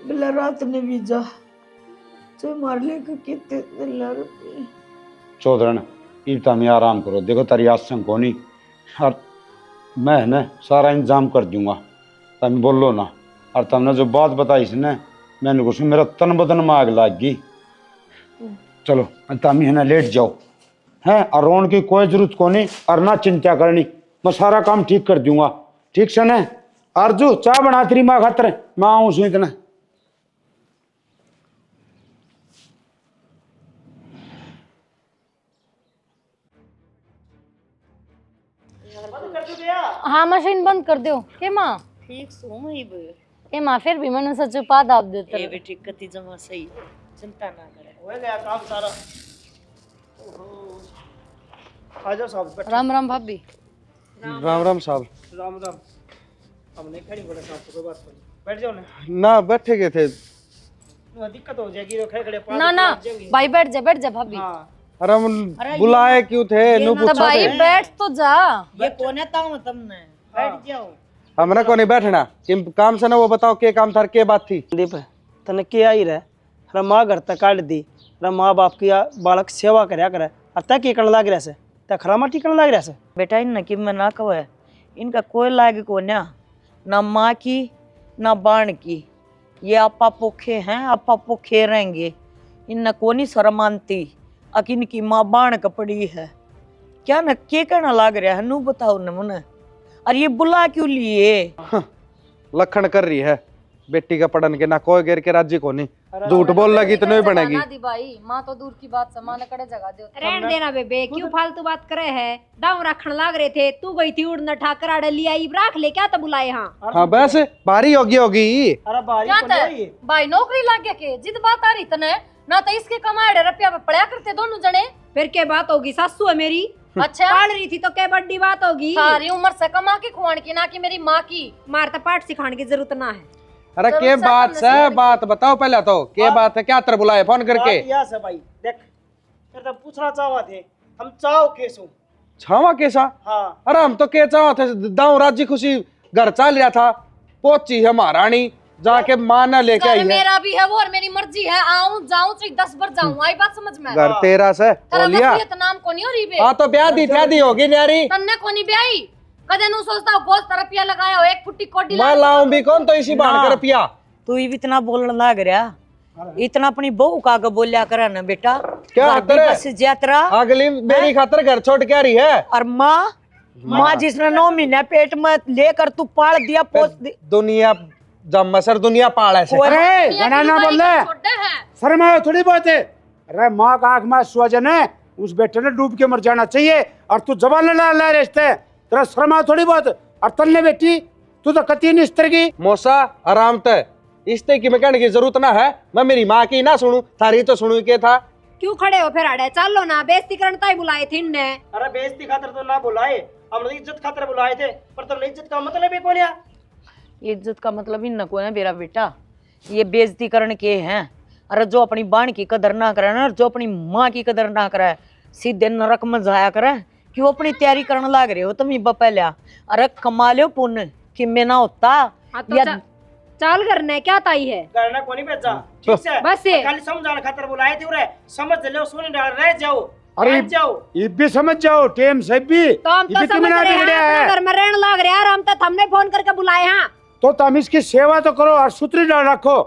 बिला रात ने भी जा जो मार लेकर कितने रुपये। चौधरन इतना में आराम करो, देखो तारी आसंग को नहीं, और मैं है ना सारा इंतजाम कर दूंगा, तुम बोलो ना। और तुमने जो बात बताई इसने मैंने कुछ मेरा तन बदन में आग लाग गई। चलो तुम है ना लेट जाओ हैं, और रोन की कोई जरूरत को नहीं और ना चिंता करनी, मैं सारा काम ठीक कर दूंगा। ठीक से ना अर्जू चाय बना तेरी माँ खातर, मैं आऊँ सू इतना। हाँ मशीन बंद कर दो के माँ। ठीक सो ही बे ए माँ फिर भी मैंने सच पा दाब देते। ए बेटी कति जमा सही, चिंता ना करे। हो गया काम सारा। आ जाओ साहब बैठो। राम राम भाभी। राम राम साहब। राम राम। हमने खड़ी बोला साहब को, कोई बात नहीं, बैठ जाओ ना। ना बैठे गए थे। दिक्कत हो जाएगी तो खड़े खड़े ना ना भाई बैठ जा भाभी। हाँ अरे हम बुलाए क्यों थे, नु तो पूछा भाई थे। बैठ तो जा। ये कौन है ताऊ तुमने, बैठ जाओ। हमने को नहीं बैठना, किम काम से ना वो बताओ के काम था, के बात थी। दीप तने के आई रहे, अरे माँ घर तक काट दी, अरे माँ बाप की बालक सेवा करया करे, अतः के करने लग रहा से, तक खरामा ठीक करने लग रहा से। बेटा इन की मैं ना कहो है, इनका कोई लायक को ना माँ की ना बाण की, ये आपा पोखे हैं, आपा पोखे रहेंगे, इन को नहीं शर्म आती। अकिन की माँ बाण कपड़ी है क्या न के कहना लाग रहा है, नू बताओ न मुने। और ये बुला क्यों लिए? लखन कर रही है बेटी का पढ़न के, ना कोई गिर के राज्य को नहीं, झूठ बोल लगी तो नहीं बनेगी। दी भाई माँ तो दूर की बात समाने कड़े जगह दे। रहन देना बेबे, क्यों फालतू बात करे है। दाव रखन लाग रहे थे, तू गई थी उड़ना ठाकर आड़े लिया ई राख ले, क्या तो बुलाए। हाँ हाँ बस भारी होगी। अरे बारी क्या को नहीं था भाई नौकरी लाग गया के जिद बात आ रही तने ना, तो इसके कमाए रुपया पे पढ़ा करते दोनों जने। फिर क्या बात होगी, सासू है मेरी, अच्छा पाल रही थी तो क्या बड़ी बात होगी। सारी उम्र से कमा के खुआन की, ना कि मेरी माँ की। मारता पाठ सिखाने की जरूरत ना है। अरे के बात से बात बताओ पहले तो, के बात है, क्या तर बुलाए फोन करके। या से भाई देख, तेरे तो पूछना चाहवा थे, हम चाहो केसू। छावा कैसा? हाँ अरे हम तो के चाहो थे, दाऊ राज्य खुशी घर चल रहा था, पहुंची है महारानी, जाके माँ न लेके आई है। मेरा भी है वो और मेरी मर्जी है, आऊं जाऊं चाहे 10 बार जाऊं, आई बात समझ में। घर तेरा से बोलिया। नाम को नहीं हो रही बे। हाँ तो ब्याह दी होगी न्यारी। तन्ने को नहीं ब्याही, कदे नु सोचता हो गोश्त रुपया लगाया हो, एक फुट्टी कोडी मैं लाऊं भी कौन, तो इसी बात कर पिया। तू ही इतना बोलने लग रहा, इतना अपनी बहू का बोलिया करा ना बेटा। क्या भाभी करे? बस यात्रा अगली मेरी खातर घर छोड़ के आ रही है। और माँ जिसने 9 महीने पेट में लेकर तू पाल दिया, पोस दी। दुनिया जम्मा सर दुनिया पाल ऐसे। अरे गना ना बोल ले, शर्मा थोड़ी बात है। अरे माँ का आंख में स्वजन है, उस बेटे ने डूब के मर जाना चाहिए, और तू जबान लड़ा ले रिश्ते, तेरा शर्मा थोड़ी बात। और तन्ने बेटी तू तो कती नहीं इस तरह की। मौसा आराम ते इस्ते की मैं कहने की जरूरत ना है, मैं मेरी माँ की ना सुनूं, थारी तो सुनू के था। क्यों खड़े हो फिर आड़े, चलो ना, बेइज्जती करने ताई बुलाए थे इनने। अरे बेइज्जती खातर तो ना बुलाए, हमने इज्जत खातर बुलाए थे, पर तुमने इज्जत का मतलब ही कौन है? इज्जत का मतलब ही न को है मेरा बेटा, ये बेइज्जती करने के हैं। अरे जो अपनी बाण की कदर ना करे ना, जो अपनी माँ की कदर ना करे, सीधे नरक में जाया करे। क्यों अपनी तैयारी करने लाग रहे हो तुम ही पहले? अरे कमा लो पुण्य कि मैं ना होता हाँ तो या चाल करने क्या ताई है करना कोनी भेजा, ठीक से? बस ये। खाली समझाने खातर बुलाए थे उरे, समझ लो, सुन डाल रह जाओ, अरे बैठ जाओ। ये भी समझ जाओ टेम से भी तो हम ये तो भी समझ तुम्हें रहे बिगड़े हैं है। अपने घर में रहने लग रहे यार, हम तो हमने फोन करके बुलाए हैं। तो तुम इसकी सेवा तो करो और सूत्री डाल रखो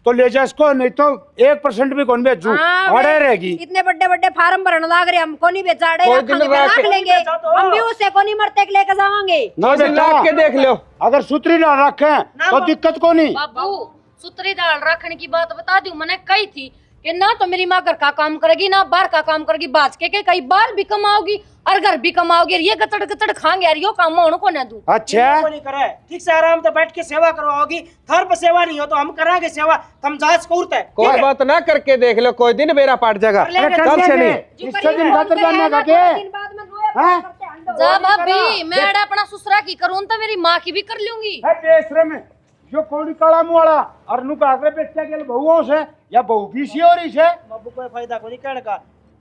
तो ले जा इसको, नहीं तो 1% भी कौन बेचू हाँ, अड़े वे- रहेगी। इतने बड़े बड़े फार्म भरने लग रहे, हमको नहीं बेचा कोई रहे, दिन रख रख लेंगे, बेचा तो। हम भी उससे को नहीं मरते के लेके जावांगे। ना लाख के बेटा, देख लो। अगर सूत्री डाल रखे तो दिक्कत को नहीं। बाबू सुतरी दाल रखने की बात बता दूं, मैंने कही थी कि ना तो मेरी माँ घर का काम करेगी ना बाहर का काम करेगी, बाज के कई बार भी कमाओगी और घर भी कमाओगी, और ये गचड़ गचड़ खाएंगे यार, यो काम मैं उनको ना दूं। अच्छा को नहीं करे, ठीक से आराम से बैठ के सेवा करवाओगी। थर पर सेवा नहीं हो तो हम करांगे सेवा, तुम जांच कोरते है। कोई बात ना करके देख लो, कोई दिन बेरा पाट जाएगा। कर लेंगे, चल कर से लेंगे। नहीं इससे दिन खातर जानने का के हैं? जा भाभी, मैं अड़ा अपना ससुरा की करूं तो मेरी माँ की भी कर लूंगी। है बेशरम है जो कौड़ी काला मुंह वाला और नु का आगे बेचा गेल बहुओं से या बहु बीसी और से। बाबू कोई फायदा को नहीं कहने का,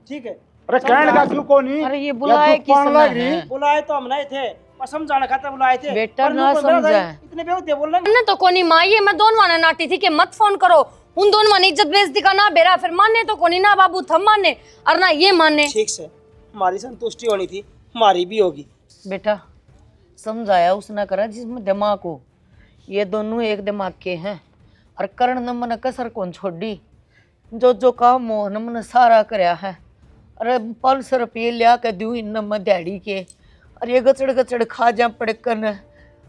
ठीक है? अरे कहने का क्यों को नहीं? अरे ये या बुलाए तू कौन किसने लग रही? है? बुलाए तो हम नहीं थे, पर समझाने खातर बुलाए थे। बेटा पर ना नुको मेरा समझा। इतने बेवते बोल रहे हैं। मैंने तो कोनी माँ, ये मैं दोनों ने नाटी थी कि मत फोन करो, उन दोनों ने इज्जत बेइज्जती का ना बेरा, फिर माने तो कोनी ना बाबू थम माने और ना ये माने। ठीक से हमारी संतुष्टि होनी थी, हमारी भी होगी। बेटा समझाया उसने करा जिसमें दिमाग हो, ये दोनों एक दिमाग के हैं और करण ने मन कसर कौन छोड़ी, जो जो काम हो न मन सारा करया है। अरे 500 रुपये लिया के दूँ इन मैं दिहाड़ी के, और ये गचड़ गचड़ खा जा पड़कन,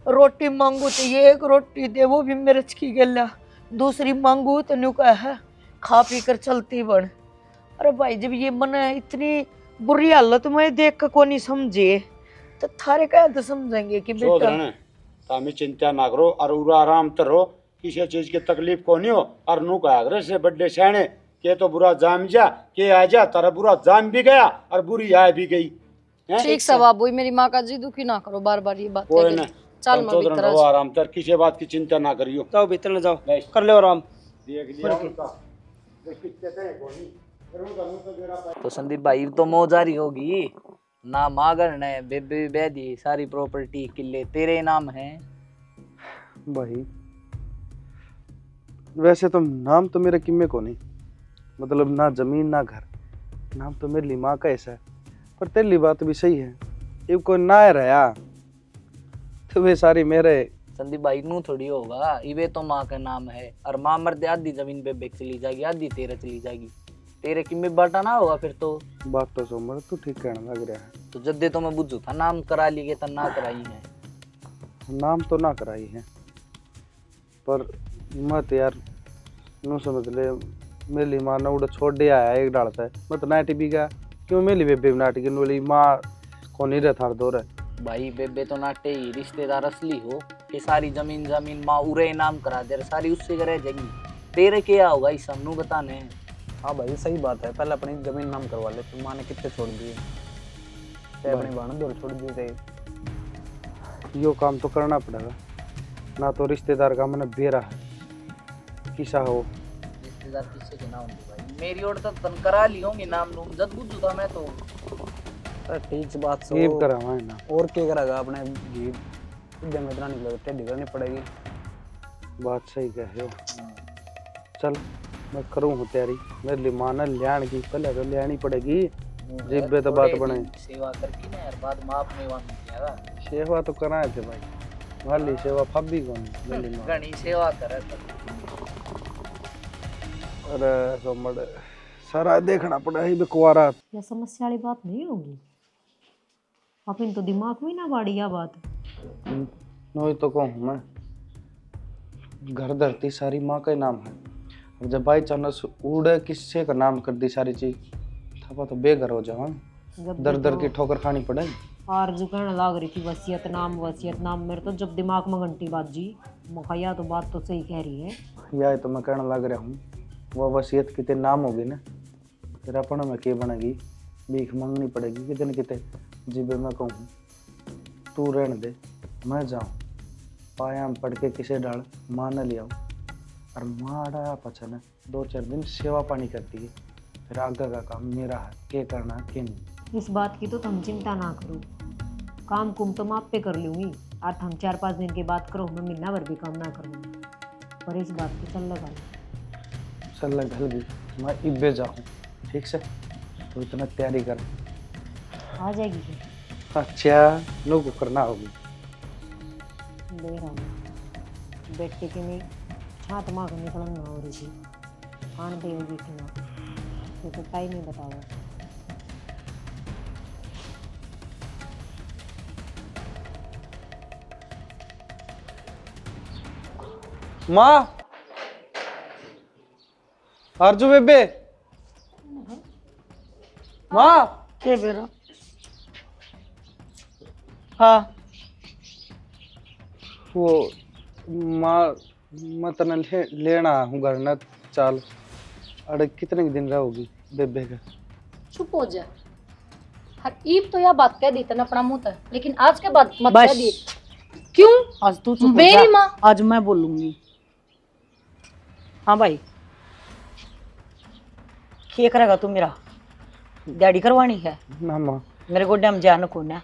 रोटी मांगू तो ये एक रोटी दे वो भी मिर्च की गला, दूसरी मांगू तो न्यू का है खा पी कर चलती बन। अरे भाई जब ये मन इतनी बुरी हालत में देख कर को नहीं समझे तो थारे क्या तो समझेंगे कि सोच बेटा रहे हैं तामी चिंता ना करो और उरा आराम तो रहो, किसी चीज की तकलीफ को नहीं हो। और नु का आग्रह से बड्डे सहने के तो बुरा जाम जा के आ जा, तारा बुरा जाम भी गया और बुरी आ भी गई हैं? ठीक से बाबू, मेरी माँ का जी दुखी ना करो बार बार ये बात कोई कह ना के। चल तुम मैं चौधरी भीतर रहो आ आराम तर, किसी बात की चिंता ना करियो। जाओ भीतर न जाओ, बस। कर लो आराम। देख लिया उनका देख कितने थे कोनी फिर उनका मुंह तो मेरा तो संदीप भाई तो मौजारी होगी ना, मागर ने बेबे बेदी सारी प्रॉपर्टी किले तेरे नाम है। भाई वैसे तो नाम तो मेरे किम्मे को नहीं, मतलब ना जमीन ना घर, नाम तो मेरी माँ का ऐसा है। पर तेरी बात भी सही है, ये कोई ना रहा तो वे सारी मेरे। संदीप भाई नू थोड़ी होगा, इवे तो माँ का नाम है, और माँ मर्द आधी जमीन बेबे की चली जाएगी, आधी तेरे चली जाएगी, तेरे किम्मे बाटा ना होगा फिर तो। बात तो समझ तू ठीक कहने लग रहा है। तो जद्दे तो मैं बुझू था नाम करा लिए तो ना कराई है। नाम तो ना कराई है पर मत यार नू समझ ले, मेरी माँ ने उड़ा छोड़ दिया है एक डालता है मत नाटी भी गया क्यों मेरी बेबे नाटी के बोली माँ को नहीं रहता दो रहे। भाई बेबे तो नाटे ही रिश्तेदार असली हो, ये सारी जमीन जमीन माँ उरे नाम करा दे, सारी उससे करे जाएगी, तेरे क्या होगा इस हमनू बताने। हाँ भाई सही बात है, पहले अपनी जमीन नाम करवा ले, फिर माँ ने कितने छोड़ दिए, चाहे अपनी बाण दौड़ छोड़ दी थे। यो काम तो करना पड़ेगा, ना तो रिश्तेदार का मैंने बेरा है किसा हो। रिश्तेदार किससे के नाम होंगे भाई, मेरी ओर तक तन करा ली होंगी नाम लूम, जद बुझू था मैं तो। अरे ठीक से बात ये सो, करा है ना और क्या करेगा अपने घी जम इतना निकलेगा, टेढ़ी करनी पड़ेगी। बात सही कह हो। चल मैं करूँ हूँ तैयारी, मेरे लिए माँ ने लियान की पहले तो लियानी पड़ेगी, जिब्बे तो बात बने। सेवा करके ना यार, बाद में आप में वहां जाएगा। सेवा तो कराए थे भाई, वाली सेवा फब्बी कौन मेरी माँ। घनी सेवा करे तो। अरे समझ सारा देखना पड़ा है बेकुआरा। ये समस्या वाली बात नहीं होगी, अपन तो दिमाग में ना बढ़िया बात। नोई तो कहूँ मैं, घर धरती सारी माँ का ही नाम है, और जब बाई चांस उड़े किससे का नाम कर दी सारी चीज था तो बेघर हो जाओ, दर दर की ठोकर खानी पड़ेगी। और जो कहने लग रही थी वसीयत नाम, मेरे तो जब दिमाग में घंटी बाजी मुखैया तो बात तो सही कह रही है। या तो मैं कहने लग रहा हूँ, वह वसीयत कितने नाम होगी ना फिर अपन में के बनेगी, भीख मांगनी पड़ेगी कितने कितने जिबे मैं कहूँ तू रहने दे, मैं जाऊँ पाया पढ़ के किसे डाल माँ न ले आऊँ। और माँ आड़ा पछन 2-4 दिन सेवा पानी करती है, फिर आगे का काम मेरा है, क्या करना है क्या नहीं। इस बात की तो तुम चिंता ना करो, काम कुम तो मैं आप पे कर लूंगी। और हम 4-5 दिन के बाद करो, मैं महीना भर भी काम ना करूँगी, पर इस बात की चल लगा चल घर भी मैं इब्बे जाऊँ, ठीक से तो इतना तैयारी कर। आ जाएगी फिर। अच्छा नो को करना होगी। ले रहा हूँ बेटे की नहीं छात माँ को निकलना हो रही थी, खान दे होगी कि ना तो टाइम ही बताओ। माँ अर्जु बेबे, माँ के बेरा? हाँ वो माँ मैं तना लेना हूँ घर न चाल। अरे कितने दिन रहोगी बेबे का? चुप हो जा। हर ईब तो यह बात कह दी तना अपना मुंह तक, लेकिन आज के बाद मत बस। कह दी। क्यों? आज तू चुप हो मेरी जा। माँ। आज मैं बोलूंगी। हाँ भाई, क्या करेगा तू मेरा? दिहाड़ी करवानी है? ना माँ मेरे गोड्या में जान को ना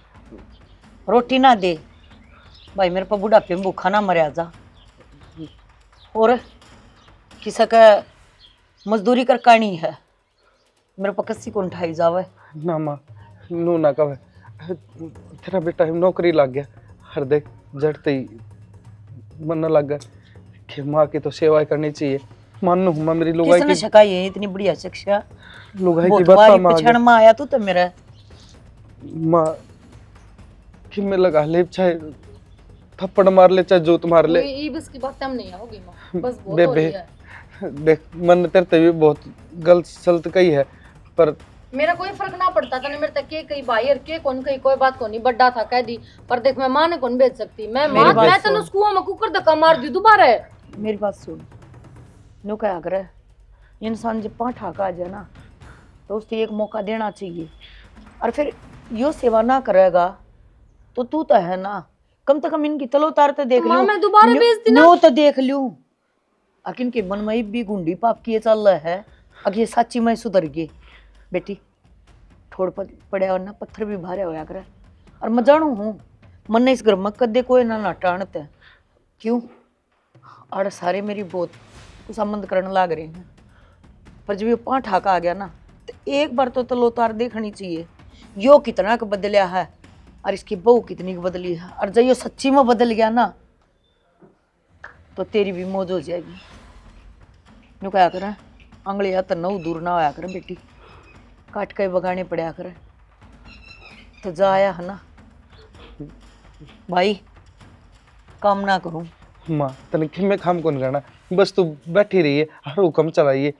रोटी ना दे भाई, मेरे पर बुढ़ापे में भूखा ना मरिया जा। और किसी का मजदूरी कर कानी है, मेरे पर कसी को उठाई जावे। ना माँ नू ना कहे, तेरा बेटा नौकरी लग गया। हर देख जड़ते ही मन लग गया कि माँ की तो सेवा करनी चाहिए। मानू मैं मेरी लुगाई किसने की सिखाई है इतनी बढ़िया शिक्षा? लुगाई की बहुत बात बारी माँ पिछड़ में आया तू तो मेरा। माँ कि मैं लगा ले, चाहे थप्पड़ मार ले चाहे जोत मार ले। ये बस की बात हम नहीं होगी माँ, बस बहुत हो बेबे रही है। देख मन तेरे भी बहुत गलत सलत कही है, पर मेरा कोई फर्क ना पड़ता था मेरे तक के कई भाई और के कौन कही कोई बात को नहीं बड्डा था कह दी, पर देख मैं माँ ने कौन भेज सकती। मैं मेरी माँ बात मैं सुन। तेन कुआं में कुकर धक्का मार दी दोबारा। मेरी बात सुन, नो क्या करे इंसान जब पाँठा का आ जाए ना तो उससे एक मौका देना चाहिए। और फिर यो सेवा ना करेगा तो तू तो है ना, कम से कम इनकी तलो तार तो देख तो माँ लूं। मैं दोबारा न्यो- भेज दी ना। न्यो तो देख लूं। अकिन के मन में भी गुंडी पाप किए चल रहा है, अगर ये सच्ची में सुधर गई बेटी ठोड़ पड़े और ना पत्थर भी भारे होया करे। और मैं जानू हूँ मन ने इस घर में कदे कोई ना टाणते क्यों। और सारे मेरी बहुत कुछ संबंध करने लग रहे हैं, पर जब ये पाँच ठाका आ गया ना तो एक बार तो तलो तार देखनी चाहिए। यो कितना का बदलिया है और इसकी बहू कितनी बदली है। और जब ये सच्ची में बदल गया ना तो तेरी भी मौज हो जाएगी। नु क्या करे अंगलिया तो नौ दूर ना होया करे बेटी, काट के बगाने पड़ा करे तो जाया है ना भाई। काम ना करूं माँ तने कि मैं काम कौन करना, बस तू बैठी रही है हर हुक्म चलाइए।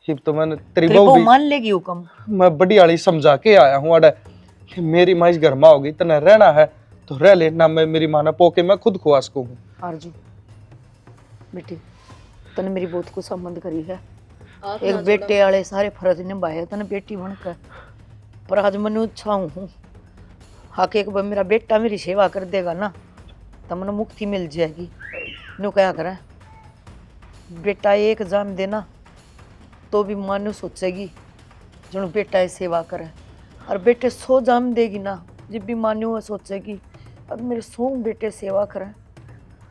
हिब तो मैंने तेरी तेरी बहू बहू भी मान लेगी हुक्म। मैं बड़ी आली समझा के आया हूँ अड़े कि मेरी माँ इस घर में होगी तने रहना है तो रह ले, ना मैं मेरी माँ ना पोके मैं खुद खुआ सकूँ। आरजू बेटी तने मेरी बहुत को संबंध करी है, एक बेटे वाले सारे फर्ज निभाए तने बेटी बनकर, पर आज मैं उत्साह हूँ हाँ कि एक बार मेरा बेटा मेरी सेवा कर देगा ना तो मैंने मुक्ति मिल जाएगी। नु क्या करे बेटा एक जाम देना तो भी मानो सोचेगी जो बेटा है सेवा करे, और बेटे 100 जाम देगी ना जब भी मानो सोचेगी अब मेरे 100 बेटे सेवा करें।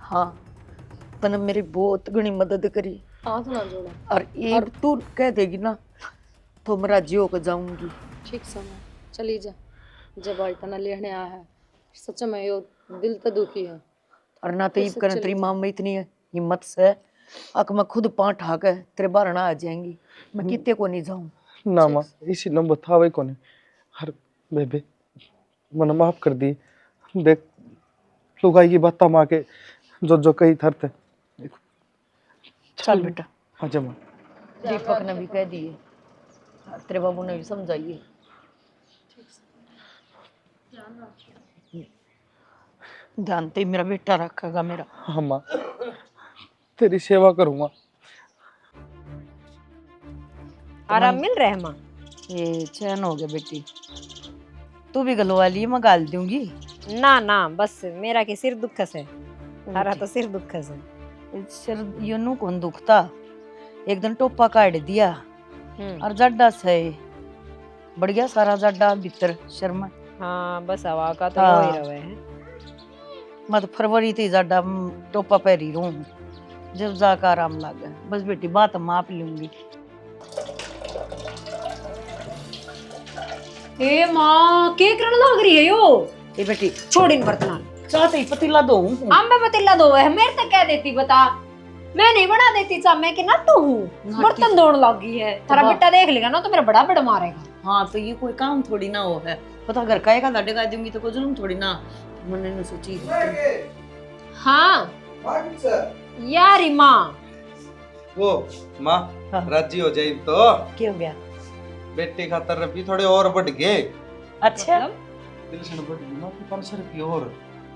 हाँ तने मेरी बहुत घनी मदद करी हाथ ना जोड़ा। और एक तू कह देगी ना तो मेरा जियो को जाऊंगी। ठीक समय चली जा, जब आज तना लेने आया है सच में यो दिल तो दुखी है। और ना तो ईब करने तेरी माँ में इतनी हिम्मत से अक मैं खुद पाँव ठाक तेरे बारना आ जाएंगी, मैं कितने को नहीं जाऊं। ना माँ इसी न बतावे को नहीं हर बेबे मन माफ कर दी। देख लुगाई की बात माँ के जो जो कही थरते। चल बेटा हाँ जी माँ। दीपक ने भी कह दिए, तेरे बाबू ने भी समझाइए। ध्यान तो ही मेरा बेटा रखेगा मेरा। हाँ माँ तेरी सेवा करूँगा। आराम मिल रहा है माँ? ये चैन हो गया बेटी, तू भी गलवा ली मैं गाल दूंगी। ना ना बस मेरा के सिर दुख से थारा तो सिर दुख से सिर यूं कौन दुखता, एक दिन टोपा काट दिया और जड्डा से बढ़िया सारा जड्डा भीतर सिर में। हाँ बस हवा का तो हाँ। हो ही रहे हैं। मत फरवरी थी जड्डा टोपा पहरी रहूं, जब जाकर आराम लगा। बस बेटी बात माप लूंगी। ए माँ के करने लग रही है यो? ये बेटी छोड़ इन बर्तन चाहते ही पतीला दो हम मैं पतीला दो है मेरे तक कह देती बता, मैं नहीं बना देती चा, मैं के नट्टू हूँ बर्तन धोने लगी है। थारा वाह। बेटा देख लेगा ना तो मेरा बड़ा बड़ा मारेगा। हाँ तो ये कोई काम थोड़ी ना हो है, पता घर का एक लाडे का दूंगी तो कोई जुल्म थोड़ी ना। मैंने न सोची। हाँ यारी माँ वो माँ हाँ। राजी हो जाए तो क्या हो गया? बेटे खातर रबी थोड़े और बढ़ गए। अच्छा दिल से बढ़ गई माँ की 500 रुपये और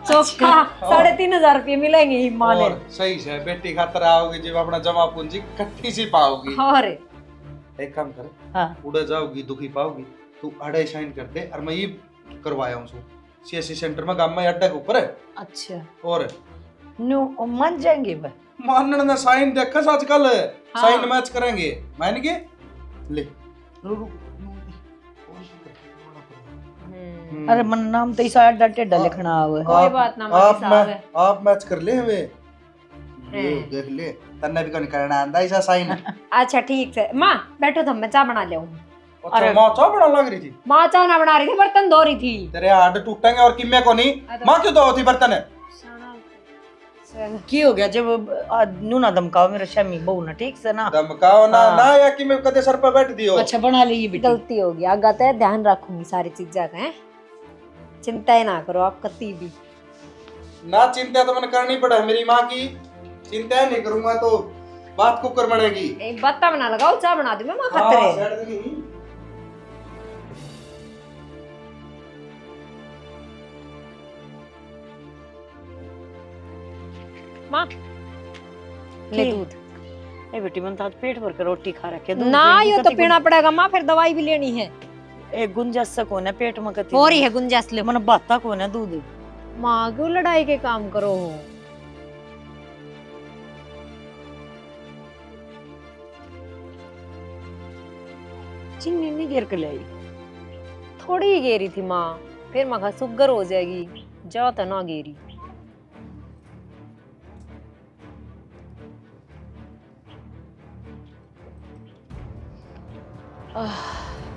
चौका 3,500 रुपये मिलेंगे ही माँ ने। और सही से बेटी खातर आओगे जब अपना जमा पूंजी इकट्ठी सी पाओगी। और एक काम कर, हाँ। उड़ा जाओगी दुखी पाओगी तू अड़े साइन कर दे और मैं ये करवाया हूँ सीएससी सेंटर में गांव में अड्डा के ऊपर है। अच्छा और नो मान जाएंगे वह। मानने ने साइन देखा आजकल हाँ। साइन मैच करेंगे मान के ले अरे मन नाम तो इसा अड्डा टेढ़ा लिखना हुआ है। कोई बात ना माँ साहब है। आप मैच कर ले हमें ये देख ले तन्ने भी कौन करना आंदा ऐसा साइन। अच्छा ठीक है माँ बैठो तो मैं चाय बना ले आऊँ। अच्छा माँ चाय बना लग रही थी? माँ चाय ना बना रही थी बर्तन धो रही थी। तेरे हाथ टूटेंगे और किम्मे को नहीं। माँ क्यों धोती बर्तन है? की हो गया जब नू ना धमकाओ मेरा शमी बहू ना ठीक से ना। धमकाओ ना हाँ। ना या कि मैं कदे सर पे बैठ दियो। अच्छा बना ली बेटी। गलती हो गई आगा तो ध्यान रखूंगी सारी चीजें का है, चिंता ही ना करो आप कती भी। ना चिंता तो मैंने करनी पड़ा है मेरी माँ की, चिंता नहीं करूंगा तो बात कुकर बनेगी। एक बत्ता बना लगाओ चाय बना दूं मैं माँ हाँ, खतरे। सेट देगी। माँ ले दूध। ए बेटी मन तो आज पेट भर के रोटी खा रखे दूध ना पीने ये की तो कति पीना पड़ेगा माँ, फिर दवाई भी लेनी है। एक गुंजाइश से कोने पेट में कति हो रही है गुंजाइश ले। मन बाता कोने दूध। माँ क्यों लड़ाई के काम करो हो? चीनी नहीं गिर के ले आई। थोड़ी ही गेरी थी माँ, फिर माँ का शुगर हो जाएगी, जा तो ना गेरी।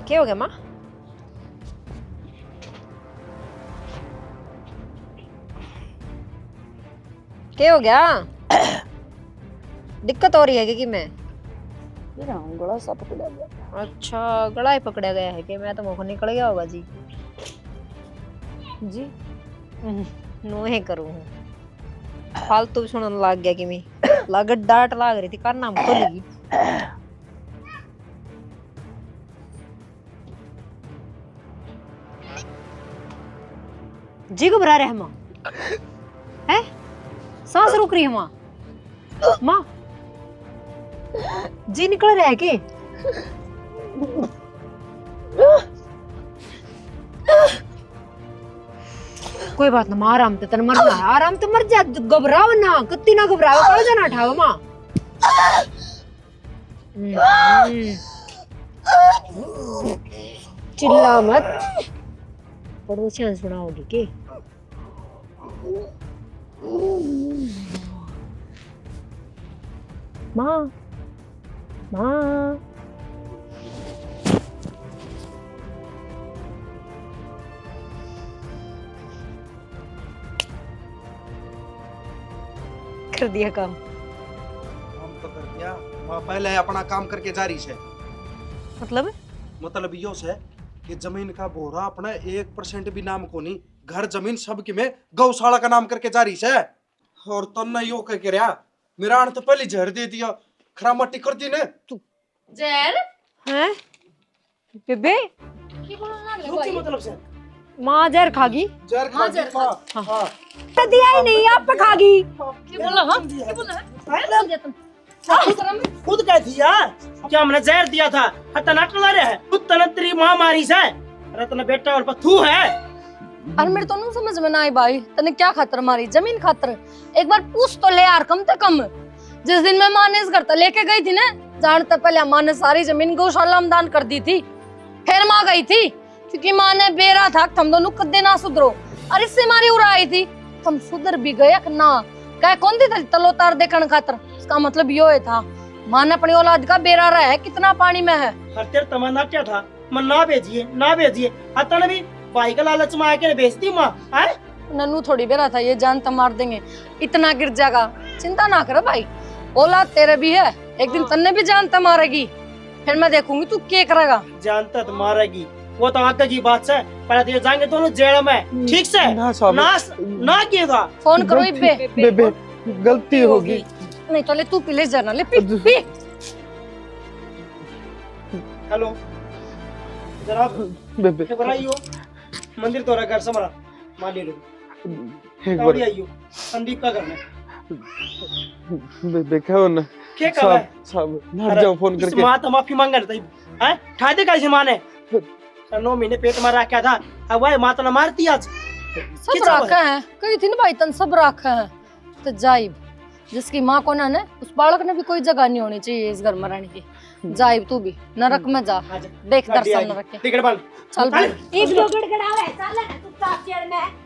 क्या हो गया माँ? क्या हो गया? दिक्कत हो रही है कि मैं? मेरा गला सा पकड़ा गया। अच्छा गला ही पकड़ा गया है कि मैं तो मुख निकल गया होगा जी। जी नो ही करूँ फालतू सुनने लग गया कि मैं लागत डांट लाग रही थी करना हम खोलेगी। जी घबरा रहे हैं माँ? है सांस रुक रही है माँ? माँ जी निकल रहा है के? कोई बात ना माँ, आराम से तन मरना है, आराम से मर जा, घबराओ ना, कत्ती ना घबराओ, कल जाना उठाओ माँ। चिल्ला मत, पड़ोसियां सुनाओगी के? माँ माँ कर दिया काम। हम तो कर दिया, वहाँ पहले अपना काम करके जा रही है। मतलब यो है कि जमीन का बोरा अपना 1% भी नाम को नहीं, घर जमीन सब की में गौशाला का नाम करके जा रही है। और तन्ना यो कह के रहा मेरा आन तो पहले जहर दे दिया, खरा मट्टी कर दी ने तू। जहर हैं बेबे मतलब से माँ जहर खागी? जहर खा दी माँ। हाँ तो दिया ही नहीं, आप पे खागी। खुद कह थी यार क्या हमने जहर दिया था? हतना टला रहे है खुद तनत्री माँ मारी से रतन बेटा और पथू है और मेरे तो नहीं समझ में ना आई भाई, तने क्या खातर मारी? जमीन खातर? एक बार पूछ तो ले यार, कम से कम। जिस दिन मैं माँ ने इस घर तक लेके गई थी ना, जानते पहले माँ ने सारी जमीन गौशाला में दान कर दी थी, फिर माँ गई थी क्योंकि माँ ने बेरा था तुम दोनों कदे ना सुधरो, और इससे मारी उड़ाई थी। तुम सुधर भी गए ना? कह कौन थी तलो तार देखने खातर? इसका मतलब यो है था माँ ने अपनी औलाद का बेरा रहा है कितना पानी में है। हर तेरे तमन्ना क्या था? मन ना भेजिए ना भेजिए, आता ने भी भाई का लालच में आके भेजती माँ है। नन्नू थोड़ी बेरा था, ये जान तो मार देंगे, इतना गिर जाएगा, चिंता ना कर भाई। औलाद तेरे भी है, एक दिन तन्ने भी जान तो मारेगी, फिर मैं देखूंगी तू क्या करेगा। जानता तो मारेगी, वो तो आगे की बात है। पहले तो जाएंगे दोनों जेल में, ठीक से? ना साहब, ना किएगा। फोन करो इब्बे। बेबे गलती होगी। नहीं तो ले तू पी ले जाना, ले पी पी। हेलो जनाब, बेबे घबराइयो, मंदिर तोरा घर समरा मान लो। एक बार आइयो, संदीप का घर में बेबे कहो ना क्या कर रहा है? साहब हट जाओ फोन करके। माँ तो माफी मांग रही थी, हैं? ठाते कैसे माँ ने? 9 महीने पेट में रखा था, अब वह माँ तो ना मारती आज। सब रखा है, कही थी ना भाई तन सब रखा है। तो जाइब जिसकी माँ को ना उस बालक ने भी कोई जगह नहीं होनी चाहिए इस घर में रहने की। जाइब तू भी नरक में जा, देख दर्शन नरक के। टिकट बंद चल एक दो गड़गड़ावे चल ना तू चेड़ में